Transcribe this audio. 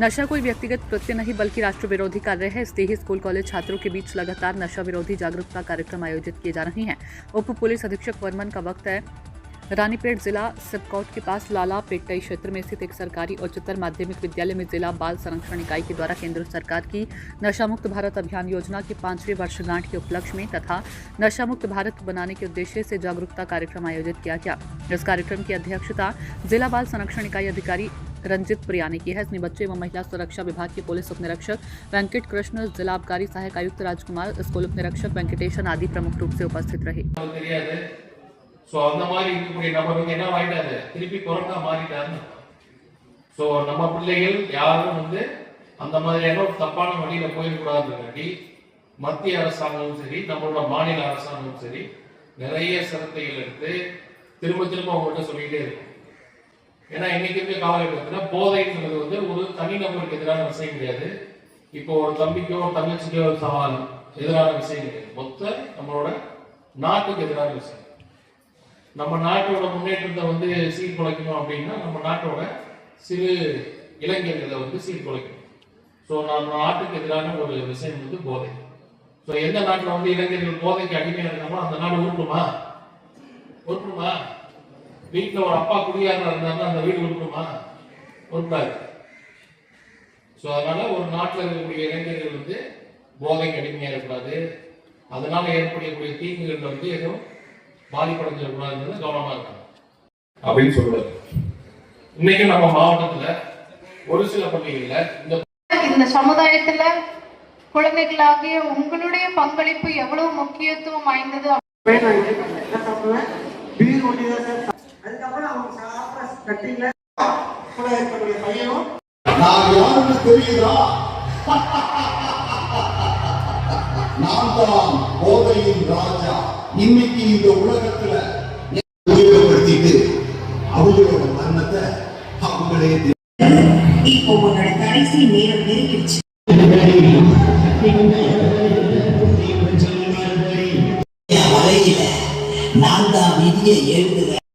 नशा कोई व्यक्तिगत कृत्य नहीं बल्कि राष्ट्र विरोधी कार्य है, इसलिए ही स्कूल कॉलेज छात्रों के बीच लगातार नशा विरोधी जागरूकता कार्यक्रम आयोजित किए जा रहे हैं। उप पुलिस अधीक्षक वर्मन का वक्त है। रानीपेट जिला सिपकौट के पास लाला पेट्टई क्षेत्र में स्थित एक सरकारी उच्चतर माध्यमिक विद्यालय में जिला बाल संरक्षण इकाई के द्वारा केंद्र सरकार की नशा मुक्त भारत अभियान योजना के 5वें वर्षगांठ के उपलक्ष्य में तथा नशा मुक्त भारत बनाने के उद्देश्य से जागरूकता कार्यक्रम आयोजित किया गया। इस कार्यक्रम की अध्यक्षता जिला बाल संरक्षण इकाई अधिकारी रंजित प्रिया ने की है। इसमें बच्चे एवं महिला सुरक्षा विभाग के पुलिस उप निरीक्षक वेंकट कृष्ण, जिला आबकारी सहायक आयुक्त राजकुमार, स्कूल उप निरीक्षक वेंकटेशन आदि प्रमुख रूप से उपस्थित रहे। சோ அந்த மாதிரி இருக்கக்கூடிய நபருங்க என்ன ஆயிட்டாரு, திருப்பி கொரோனா மாறிட்டாருன்னு. சோ நம்ம பிள்ளைகள் யாரும் அந்த மாதிரியான ஒரு தப்பான வழியில போயிடக்கூடாதுங்காட்டி மத்திய அரசாங்கமும் சரி நம்மளோட மாநில அரசாங்கமும் சரி நிறைய சிரத்தைகள் எடுத்து திரும்ப திரும்ப அவங்கள்ட்ட சொல்லிக்கிட்டே இருக்கும். ஏன்னா இன்னைக்கு இருக்க காலகட்டத்தில் போதைங்கிறது ஒரு தனிநபருக்கு எதிரான விஷயம் கிடையாது. இப்போ ஒரு தம்பிக்கோ தங்கச்சிக்கோ எதிரான விஷயம் கிடையாது, மொத்த நம்மளோட நாட்டுக்கு எதிரான விஷயம். நம்ம நாட்டோட முன்னேற்றத்தை சீர்குலைக்கணும் அப்படின்னா நம்ம நாட்டோட சிறு இளைஞர்களை சீர்குலைக்கணும். ஸோ நம்ம நாட்டுக்கு எதிரான ஒரு விஷயம் போதை. ஸோ எந்த நாட்டில் இளைஞர்கள் போதைக்கு அடிமையாக இருக்காமோ அந்த நாடு உருட்டுமா? உருட்டுமா? வீட்டில் ஒரு அப்பா குடியாரா இருந்தாங்கன்னா அந்த வீடு உருட்டுமா? உருட்டாது. ஸோ அதனால ஒரு நாட்டில் இருக்கக்கூடிய இளைஞர்கள் போதைக்கு அடிமையாக இருக்கக்கூடாது. அதனால ஏற்படக்கூடிய தீங்குகள் எதுவும் பாதிப்படைஞ்சிடக்கூடாதுங்கிறது கவனமா இருக்காங்க அப்படின்னு சொல்லுவாரு. இன்னைக்கு நம்ம மாவட்டத்துல ஒரு சில பள்ளிகள்ல இந்த சமுதாயத்துல குழந்தைகளாகிய உங்களுடைய பங்களிப்பு எவ்வளவு முக்கியத்துவம் வாய்ந்தது. நான் தான் போதையின் ராஜா. இன்னைக்கு இந்த உலகத்துல உபயோகப்படுத்திட்டு அவங்களோட மரணத்தை அவங்களே இப்போ உன்னோட கடைசி நேரம் நெருங்கிடுச்சு. நான் தான் விதியை எழுதுகிறேன்.